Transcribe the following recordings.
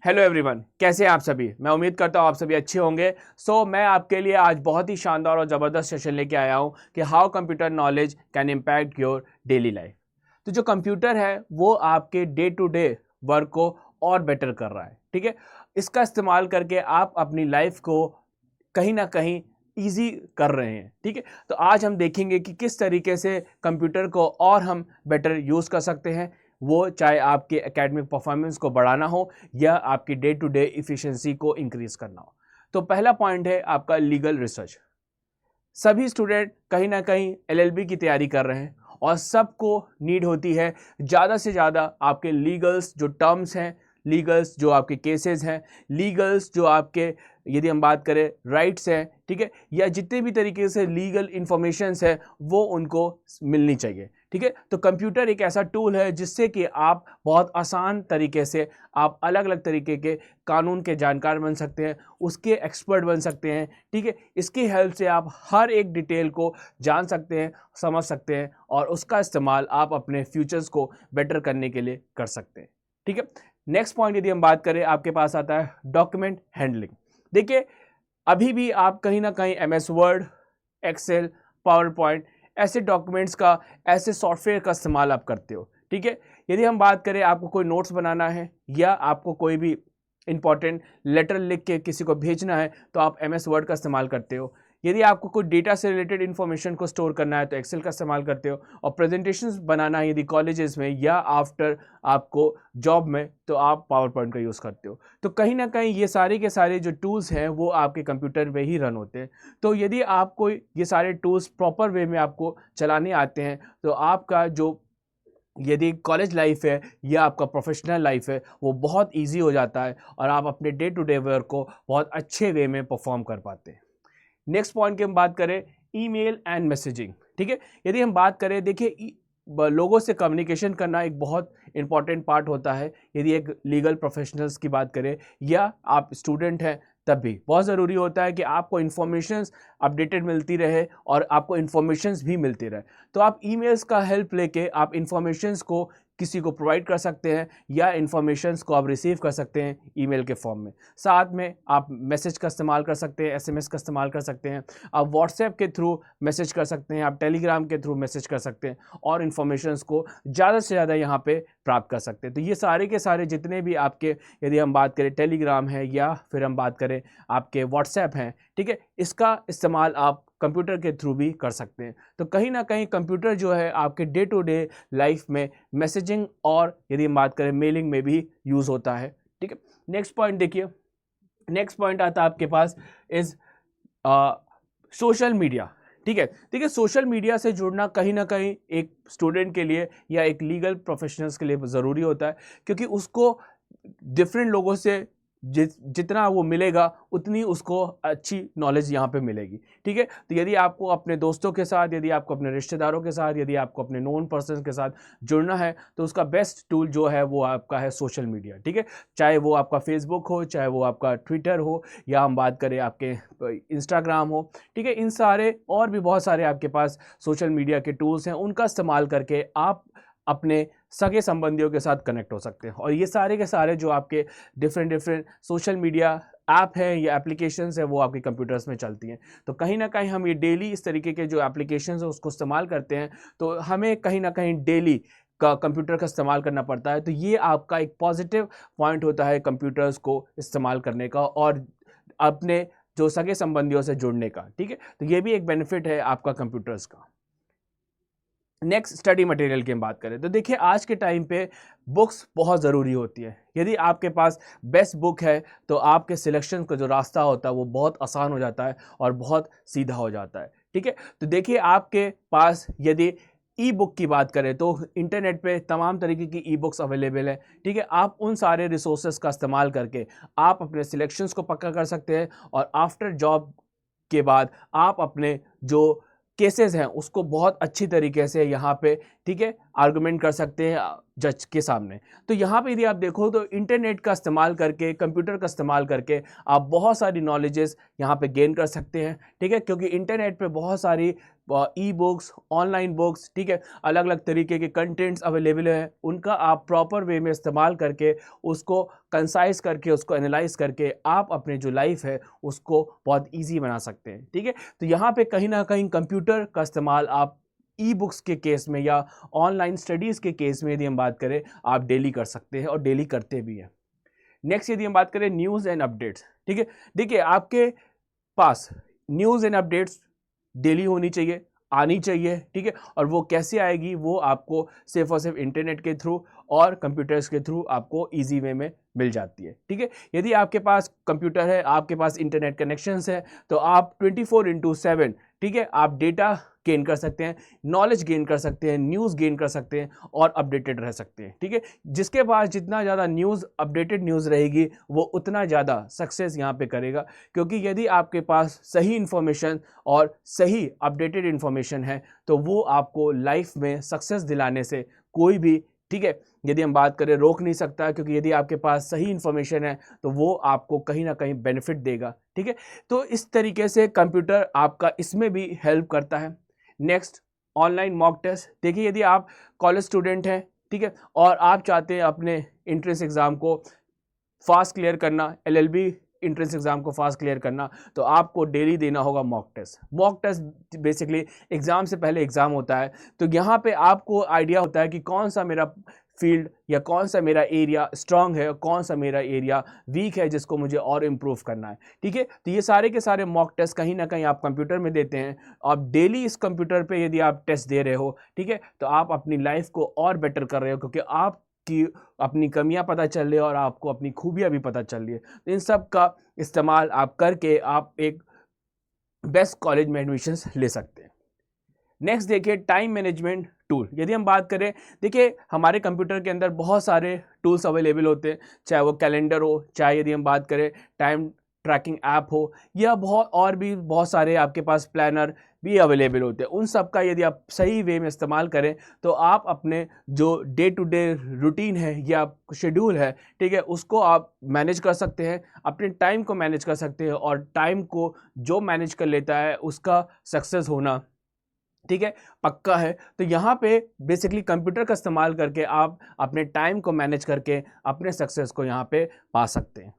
Hello everyone, कैसे हैं आप सभी। मैं उम्मीद करता हूँ आप सभी अच्छे होंगे। मैं आपके लिए आज बहुत ही शानदार और ज़बरदस्त सेशन लेके आया हूँ कि how computer knowledge can impact your daily life. तो जो कंप्यूटर है वो आपके डे टू डे वर्क को और बेटर कर रहा है, ठीक है। इसका इस्तेमाल करके आप अपनी लाइफ को कहीं ना कहीं ईजी कर रहे हैं, ठीक है। तो आज हम देखेंगे कि किस तरीके से कंप्यूटर को और हम बेटर यूज़ कर सकते हैं, वो चाहे आपके एकेडमिक परफॉर्मेंस को बढ़ाना हो या आपकी डे टू डे इफ़िशिएंसी को इंक्रीज करना हो। तो पहला पॉइंट है आपका लीगल रिसर्च। सभी स्टूडेंट कहीं ना कहीं एलएलबी की तैयारी कर रहे हैं और सबको नीड होती है ज़्यादा से ज़्यादा आपके लीगल्स जो टर्म्स हैं, लीगल्स जो आपके केसेस हैं, लीगल्स जो आपके यदि हम बात करें राइट्स हैं, ठीक है, या जितने भी तरीके से लीगल इंफॉर्मेशंस है वो उनको मिलनी चाहिए, ठीक है। तो कंप्यूटर एक ऐसा टूल है जिससे कि आप बहुत आसान तरीके से आप अलग अलग तरीके के कानून के जानकार बन सकते हैं, उसके एक्सपर्ट बन सकते हैं, ठीक है। इसकी हेल्प से आप हर एक डिटेल को जान सकते हैं, समझ सकते हैं और उसका इस्तेमाल आप अपने फ्यूचर्स को बेटर करने के लिए कर सकते हैं, ठीक है। नेक्स्ट पॉइंट यदि हम बात करें, आपके पास आता है डॉक्यूमेंट हैंडलिंग। देखिए, अभी भी आप कहीं ना कहीं MS Word, Excel, PowerPoint ऐसे डॉक्यूमेंट्स का, ऐसे सॉफ्टवेयर का इस्तेमाल आप करते हो, ठीक है। यदि हम बात करें आपको कोई नोट्स बनाना है या आपको कोई भी इंपॉर्टेंट लेटर लिख के किसी को भेजना है तो आप एमएस वर्ड का इस्तेमाल करते हो। यदि आपको कोई डेटा से रिलेटेड इन्फॉर्मेशन को स्टोर करना है तो एक्सेल का इस्तेमाल करते हो। और प्रेजेंटेशंस बनाना है यदि कॉलेजेस में या आफ्टर आपको जॉब में तो आप पावर पॉइंट का यूज़ करते हो। तो कहीं ना कहीं ये सारे के सारे जो टूल्स हैं वो आपके कंप्यूटर पे ही रन होते हैं। तो यदि आपको ये सारे टूल्स प्रॉपर वे में आपको चलाने आते हैं तो आपका जो यदि कॉलेज लाइफ है या आपका प्रोफेशनल लाइफ है वो बहुत इजी हो जाता है और आप अपने डे टू डे वर्क को बहुत अच्छे वे में परफॉर्म कर पाते हैं। नेक्स्ट पॉइंट की हम बात करें, ईमेल एंड मैसेजिंग, ठीक है। यदि हम बात करें, देखिए, लोगों से कम्युनिकेशन करना एक बहुत इंपॉर्टेंट पार्ट होता है। यदि एक लीगल प्रोफेशनल्स की बात करें या आप स्टूडेंट हैं तब भी बहुत ज़रूरी होता है कि आपको इन्फॉर्मेशंस अपडेटेड मिलती रहे और आपको इन्फॉर्मेशंस भी मिलती रहे। तो आप ईमेल्स का हेल्प लेके आप इन्फॉर्मेशंस को किसी को प्रोवाइड कर सकते हैं या इन्फॉर्मेशंस को आप रिसीव कर सकते हैं ईमेल के फॉर्म में। साथ में आप मैसेज का इस्तेमाल कर सकते हैं, एसएमएस का इस्तेमाल कर सकते हैं, आप व्हाट्सएप के थ्रू मैसेज कर सकते हैं, आप टेलीग्राम के थ्रू मैसेज कर सकते हैं और इन्फॉर्मेशंस को ज़्यादा से ज़्यादा यहाँ पे प्राप्त कर सकते हैं। तो ये सारे के सारे जितने भी आपके, यदि हम बात करें टेलीग्राम है या फिर हम बात करें आपके व्हाट्सएप हैं, ठीक है, इसका इस्तेमाल आप कंप्यूटर के थ्रू भी कर सकते हैं। तो कहीं ना कहीं कंप्यूटर जो है आपके डे टू डे लाइफ में मैसेजिंग और यदि हम बात करें मेलिंग में भी यूज़ होता है, ठीक है। नेक्स्ट पॉइंट देखिए, नेक्स्ट पॉइंट आता है आपके पास इज सोशल मीडिया, ठीक है। देखिए, सोशल मीडिया से जुड़ना कहीं ना कहीं एक स्टूडेंट के लिए या एक लीगल प्रोफेशनल्स के लिए ज़रूरी होता है, क्योंकि उसको डिफरेंट लोगों से जितना वो मिलेगा उतनी उसको अच्छी नॉलेज यहाँ पे मिलेगी, ठीक है। तो यदि आपको अपने दोस्तों के साथ, यदि आपको अपने रिश्तेदारों के साथ, यदि आपको अपने नोन पर्सन के साथ जुड़ना है तो उसका बेस्ट टूल जो है वो आपका है सोशल मीडिया, ठीक है। चाहे वो आपका फेसबुक हो, चाहे वो आपका ट्विटर हो, या हम बात करें आपके इंस्टाग्राम हो, ठीक है। इन सारे और भी बहुत सारे आपके पास सोशल मीडिया के टूल्स हैं, उनका इस्तेमाल करके आप अपने सगे संबंधियों के साथ कनेक्ट हो सकते हैं। और ये सारे के सारे जो आपके different different social media app हैं या एप्लीकेशंस हैं वो आपके कंप्यूटर्स में चलती हैं। तो कहीं ना कहीं हम ये डेली इस तरीके के जो एप्लीकेशंस हैं उसको इस्तेमाल करते हैं, तो हमें कहीं ना कहीं डेली का कंप्यूटर का इस्तेमाल करना पड़ता है। तो ये आपका एक पॉजिटिव पॉइंट होता है कंप्यूटर्स को इस्तेमाल करने का और अपने जो सगे संबंधियों से जुड़ने का, ठीक है। तो ये भी एक बेनिफिट है आपका कंप्यूटर्स का। नेक्स्ट, स्टडी मटेरियल की हम बात करें तो देखिए, आज के टाइम पे बुक्स बहुत ज़रूरी होती है। यदि आपके पास बेस्ट बुक है तो आपके सिलेक्शन का जो रास्ता होता है वो बहुत आसान हो जाता है और बहुत सीधा हो जाता है, ठीक है। तो देखिए, आपके पास यदि ई बुक की बात करें तो इंटरनेट पे तमाम तरीके की ई बुक्स अवेलेबल है, ठीक है। आप उन सारे रिसोर्सेज का इस्तेमाल करके आप अपने सिलेक्शंस को पक्का कर सकते हैं और आफ्टर जॉब के बाद आप अपने जो केसेस हैं उसको बहुत अच्छी तरीके से यहाँ पे, ठीक है, आर्गुमेंट कर सकते हैं, जज के सामने। तो यहाँ पे यदि आप देखो तो इंटरनेट का इस्तेमाल करके, कंप्यूटर का इस्तेमाल करके आप बहुत सारी नॉलेजेस यहाँ पे गेन कर सकते हैं, ठीक है, क्योंकि इंटरनेट पे बहुत सारी ई बुक्स, ऑनलाइन बुक्स, ठीक है, अलग अलग तरीके के कंटेंट्स अवेलेबल हैं, उनका आप प्रॉपर वे में इस्तेमाल करके उसको कंसाइज करके, उसको एनालाइज करके आप अपने जो लाइफ है उसको बहुत ईजी बना सकते हैं, ठीक है। तो यहाँ पे कहीं ना कहीं कंप्यूटर का इस्तेमाल आप ई बुक्स के केस में या ऑनलाइन स्टडीज़ के केस में यदि हम बात करें, आप डेली कर सकते हैं और डेली करते भी हैं। नेक्स्ट यदि हम बात करें न्यूज़ एंड अपडेट्स, ठीक है, देखिए आपके पास न्यूज़ एंड अपडेट्स डेली होनी चाहिए, आनी चाहिए, ठीक है, और वो कैसे आएगी, वो आपको सिर्फ और सिर्फ इंटरनेट के थ्रू और कंप्यूटर्स के थ्रू आपको इजी वे में मिल जाती है, ठीक है। यदि आपके पास कंप्यूटर है, आपके पास इंटरनेट कनेक्शंस है, तो आप 24/7, ठीक है, आप डेटा गेन कर सकते हैं, नॉलेज गेन कर सकते हैं, न्यूज़ गेन कर सकते हैं और अपडेटेड रह सकते हैं, ठीक है। जिसके पास जितना ज़्यादा न्यूज़, अपडेटेड न्यूज़ रहेगी, वो उतना ज़्यादा सक्सेस यहाँ पे करेगा, क्योंकि यदि आपके पास सही इन्फॉर्मेशन और सही अपडेटेड इन्फॉर्मेशन है, तो वो आपको लाइफ में सक्सेस दिलाने से कोई भी, ठीक है, यदि हम बात करें, रोक नहीं सकता, क्योंकि यदि आपके पास सही इन्फॉर्मेशन है तो वो आपको कहीं ना कहीं बेनिफिट देगा, ठीक है। तो इस तरीके से कंप्यूटर आपका इसमें भी हेल्प करता है। Next, online mock test. देखिए यदि आप कॉलेज स्टूडेंट हैं, ठीक है, और आप चाहते हैं अपने एंट्रेंस एग्ज़ाम को फास्ट क्लियर करना, एलएलबी एंट्रेंस एग्ज़ाम को फास्ट क्लियर करना, तो आपको डेली देना होगा mock test. Mock test basically exam से पहले एग्ज़ाम होता है, तो यहाँ पे आपको आइडिया होता है कि कौन सा मेरा फील्ड या कौन सा मेरा एरिया स्ट्रांग है और कौन सा मेरा एरिया वीक है जिसको मुझे और इम्प्रूव करना है, ठीक है। तो ये सारे के सारे मॉक टेस्ट कहीं ना कहीं आप कंप्यूटर में देते हैं। आप डेली इस कंप्यूटर पे यदि आप टेस्ट दे रहे हो, ठीक है, तो आप अपनी लाइफ को और बेटर कर रहे हो, क्योंकि आप की अपनी कमियां पता चल रही है और आपको अपनी खूबियां भी पता चल रही है। तो इन सब का इस्तेमाल आप करके आप एक बेस्ट कॉलेज में एडमिशन्स ले सकते हैं। नेक्स्ट देखिए, टाइम मैनेजमेंट टूल। यदि हम बात करें, देखिए हमारे कंप्यूटर के अंदर बहुत सारे टूल्स अवेलेबल होते हैं, चाहे वो कैलेंडर हो, चाहे यदि हम बात करें टाइम ट्रैकिंग ऐप हो, या बहुत सारे आपके पास प्लानर भी अवेलेबल होते हैं। उन सब का यदि आप सही वे में इस्तेमाल करें, तो आप अपने जो डे टू डे रूटीन है या शेड्यूल है, ठीक है, उसको आप मैनेज कर सकते हैं, अपने टाइम को मैनेज कर सकते हैं, और टाइम को जो मैनेज कर लेता है उसका सक्सेस होना, ठीक है, पक्का है। तो यहाँ पे बेसिकली कंप्यूटर का इस्तेमाल करके आप अपने टाइम को मैनेज करके अपने सक्सेस को यहाँ पे पा सकते हैं।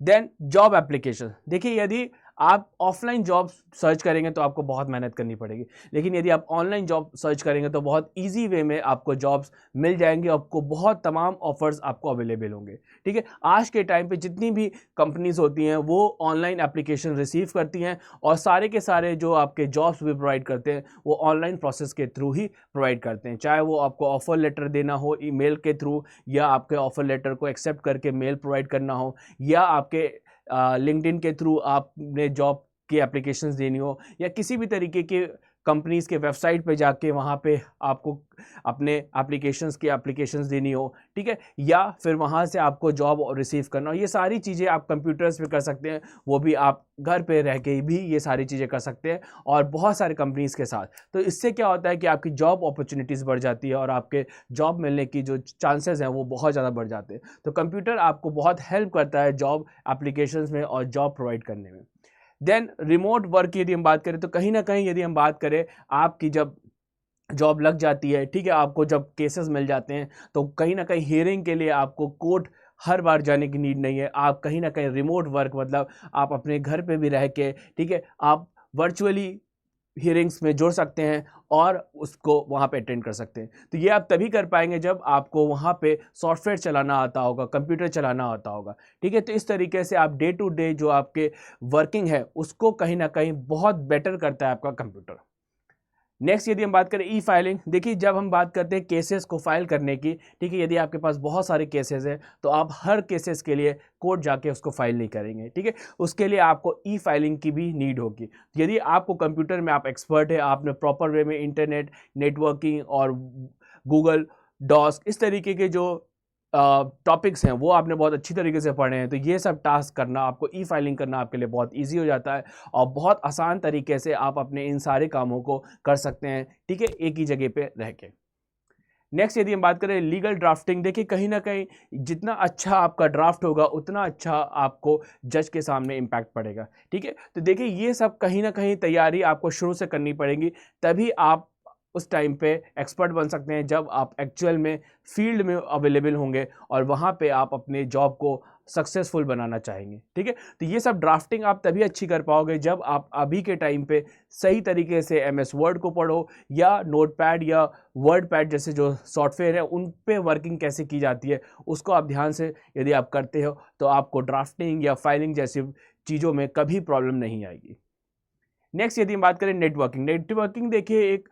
Then job application. देखिए यदि आप ऑफलाइन जॉब सर्च करेंगे तो आपको बहुत मेहनत करनी पड़ेगी, लेकिन यदि आप ऑनलाइन जॉब सर्च करेंगे तो बहुत इजी वे में आपको जॉब्स मिल जाएंगे, आपको बहुत तमाम ऑफर्स आपको अवेलेबल होंगे, ठीक है। आज के टाइम पे जितनी भी कंपनीज होती हैं वो ऑनलाइन एप्लीकेशन रिसीव करती हैं, और सारे के सारे जो आपके जॉब्स भी प्रोवाइड करते हैं वो ऑनलाइन प्रोसेस के थ्रू ही प्रोवाइड करते हैं, चाहे वो आपको ऑफर लेटर देना हो ईमेल के थ्रू, या आपके ऑफर लेटर को एक्सेप्ट करके मेल प्रोवाइड करना हो, या आपके लिंक्डइन के थ्रू आपने जॉब की एप्लीकेशंस देनी हो, या किसी भी तरीके के कंपनीज के वेबसाइट पे जाके वहाँ पे आपको अपने एप्लीकेशंस देनी हो, ठीक है, या फिर वहाँ से आपको जॉब रिसीव करना हो। ये सारी चीज़ें आप कंप्यूटर्स पे कर सकते हैं, वो भी आप घर पे रह के भी ये सारी चीज़ें कर सकते हैं, और बहुत सारे कंपनीज के साथ। तो इससे क्या होता है कि आपकी जॉब अपॉर्चुनिटीज़ बढ़ जाती है और आपके जॉब मिलने की जो चांसेस हैं वो बहुत ज़्यादा बढ़ जाते हैं। तो कंप्यूटर आपको बहुत हेल्प करता है जॉब एप्लीकेशंस में और जॉब प्रोवाइड करने में। देन रिमोट वर्क की यदि हम बात करें, तो कहीं ना कहीं यदि हम बात करें, आपकी जब जॉब लग जाती है, ठीक है, आपको जब केसेस मिल जाते हैं, तो कहीं ना कहीं हियरिंग के लिए आपको कोर्ट हर बार जाने की नीड नहीं है। आप कहीं ना कहीं रिमोट वर्क, मतलब आप अपने घर पे भी रह के, ठीक है, आप वर्चुअली हियरिंग्स में जुड़ सकते हैं और उसको वहाँ पे अटेंड कर सकते हैं। तो ये आप तभी कर पाएंगे जब आपको वहाँ पे सॉफ्टवेयर चलाना आता होगा, कंप्यूटर चलाना आता होगा, ठीक है। तो इस तरीके से आप डे टू डे जो आपके वर्किंग है उसको कहीं ना कहीं बहुत बेटर करता है आपका कंप्यूटर। नेक्स्ट यदि हम बात करें ई फाइलिंग, देखिए जब हम बात करते हैं केसेस को फाइल करने की, ठीक है, यदि आपके पास बहुत सारे केसेस हैं तो आप हर केसेस के लिए कोर्ट जाके उसको फाइल नहीं करेंगे, ठीक है, उसके लिए आपको ई फाइलिंग की भी नीड होगी। यदि आपको कंप्यूटर में आप एक्सपर्ट है, आपने प्रॉपर वे में इंटरनेट, नेटवर्किंग और गूगल डॉस इस तरीके के जो टॉपिक्स हैं वो आपने बहुत अच्छी तरीके से पढ़े हैं, तो ये सब टास्क करना, आपको ई फाइलिंग करना आपके लिए बहुत ईजी हो जाता है, और बहुत आसान तरीके से आप अपने इन सारे कामों को कर सकते हैं, ठीक है, एक ही जगह पे रह के। नेक्स्ट यदि हम बात करें लीगल ड्राफ्टिंग, देखिए कहीं ना कहीं जितना अच्छा आपका ड्राफ्ट होगा उतना अच्छा आपको जज के सामने इम्पैक्ट पड़ेगा, ठीक है। तो देखिए ये सब कहीं ना कहीं तैयारी आपको शुरू से करनी पड़ेगी, तभी आप उस टाइम पे एक्सपर्ट बन सकते हैं जब आप एक्चुअल में फील्ड में अवेलेबल होंगे और वहाँ पे आप अपने जॉब को सक्सेसफुल बनाना चाहेंगे, ठीक है। तो ये सब ड्राफ्टिंग आप तभी अच्छी कर पाओगे जब आप अभी के टाइम पे सही तरीके से MS वर्ड को पढ़ो या नोटपैड या वर्ड पैड जैसे जो सॉफ्टवेयर है उन पे वर्किंग कैसे की जाती है उसको आप ध्यान से यदि आप करते हो तो आपको ड्राफ्टिंग या फाइलिंग जैसी चीज़ों में कभी प्रॉब्लम नहीं आएगी। नेक्स्ट यदि हम बात करें नेटवर्किंग देखिए एक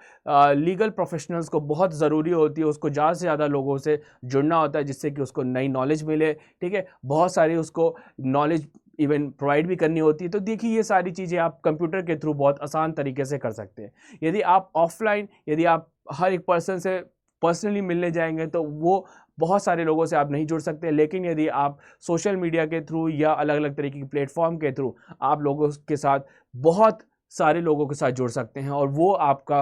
लीगल प्रोफेशनल्स को बहुत ज़रूरी होती है, उसको ज़्यादा से ज़्यादा लोगों से जुड़ना होता है जिससे कि उसको नई नॉलेज मिले, ठीक है। बहुत सारी उसको नॉलेज इवन प्रोवाइड भी करनी होती है। तो देखिए ये सारी चीज़ें आप कंप्यूटर के थ्रू बहुत आसान तरीके से कर सकते हैं। यदि आप ऑफलाइन यदि आप हर एक पर्सन से पर्सनली मिलने जाएंगे तो वो बहुत सारे लोगों से आप नहीं जुड़ सकते, लेकिन यदि आप सोशल मीडिया के थ्रू या अलग अलग तरीके के प्लेटफॉर्म के थ्रू आप लोगों के साथ बहुत सारे लोगों के साथ जुड़ सकते हैं और वो आपका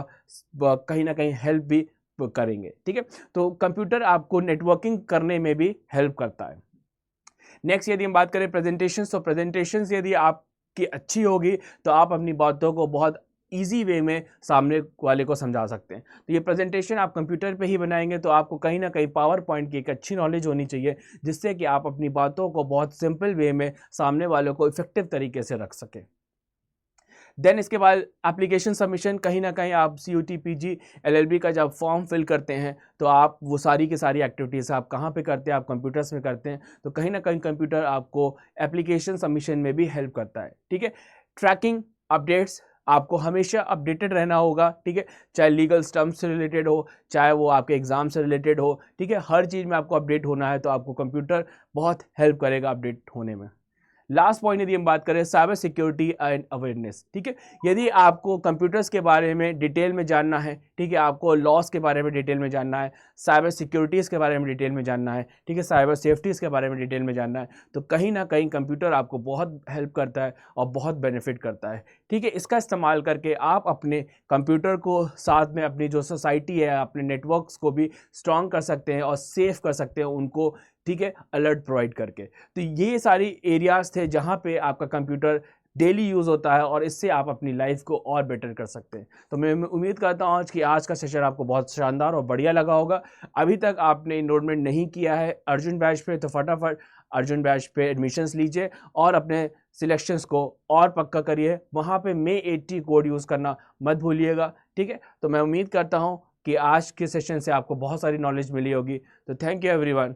कहीं ना कहीं हेल्प भी करेंगे, ठीक है। तो कंप्यूटर आपको नेटवर्किंग करने में भी हेल्प करता है। नेक्स्ट यदि हम बात करें प्रेजेंटेशंस, तो प्रेजेंटेशंस यदि आपकी अच्छी होगी तो आप अपनी बातों को बहुत ईजी वे में सामने वाले को समझा सकते हैं। तो ये प्रेजेंटेशन आप कंप्यूटर पे ही बनाएंगे तो आपको कहीं ना कहीं पावर पॉइंट की एक अच्छी नॉलेज होनी चाहिए जिससे कि आप अपनी बातों को बहुत सिंपल वे में सामने वालों को इफेक्टिव तरीके से रख सकें। देन इसके बाद एप्लीकेशन सबमिशन, कहीं ना कहीं आप CUT PG LLB का जब फॉर्म फिल करते हैं तो आप वो सारी की सारी एक्टिविटीज़ आप कहाँ पे करते हैं, आप कंप्यूटर्स में करते हैं, तो कहीं ना कहीं कंप्यूटर आपको एप्लीकेशन सबमिशन में भी हेल्प करता है, ठीक है। ट्रैकिंग अपडेट्स, आपको हमेशा अपडेटेड रहना होगा, ठीक है, चाहे लीगल स्टम्प से रिलेटेड हो, चाहे वो आपके एग्जाम से रिलेटेड हो, ठीक है, हर चीज़ में आपको अपडेट होना है तो आपको कंप्यूटर बहुत हेल्प करेगा अपडेट होने में। लास्ट पॉइंट यदि हम बात करें साइबर सिक्योरिटी एंड अवेयरनेस, ठीक है, यदि आपको कंप्यूटर्स के बारे में डिटेल में जानना है, ठीक है, आपको लॉस के बारे में डिटेल में जानना है, साइबर सिक्योरिटीज़ के बारे में डिटेल में जानना है, ठीक है, साइबर सेफ्टीज़ के बारे में डिटेल में जानना है, तो कहीं ना कहीं कंप्यूटर आपको बहुत हेल्प करता है और बहुत बेनिफिट करता है, ठीक है। इसका इस्तेमाल करके आप अपने कंप्यूटर को साथ में अपनी जो सोसाइटी है अपने नेटवर्क्स को भी स्ट्रॉन्ग कर सकते हैं और सेफ कर सकते हैं उनको, ठीक है, अलर्ट प्रोवाइड करके। तो ये सारी एरियाज थे जहाँ पे आपका कंप्यूटर डेली यूज़ होता है और इससे आप अपनी लाइफ को और बेटर कर सकते हैं। तो मैं उम्मीद करता हूँ कि आज का सेशन आपको बहुत शानदार और बढ़िया लगा होगा। अभी तक आपने इनरोलमेंट नहीं किया है अर्जुन बैच पे तो फटाफट अर्जुन बैच पे एडमिशन्स लीजिए और अपने सिलेक्शंस को और पक्का करिए। वहाँ पे May 80 कोड यूज़ करना मत भूलिएगा, ठीक है। तो मैं उम्मीद करता हूँ कि आज के सेशन से आपको बहुत सारी नॉलेज मिली होगी। तो थैंक यू एवरीवन।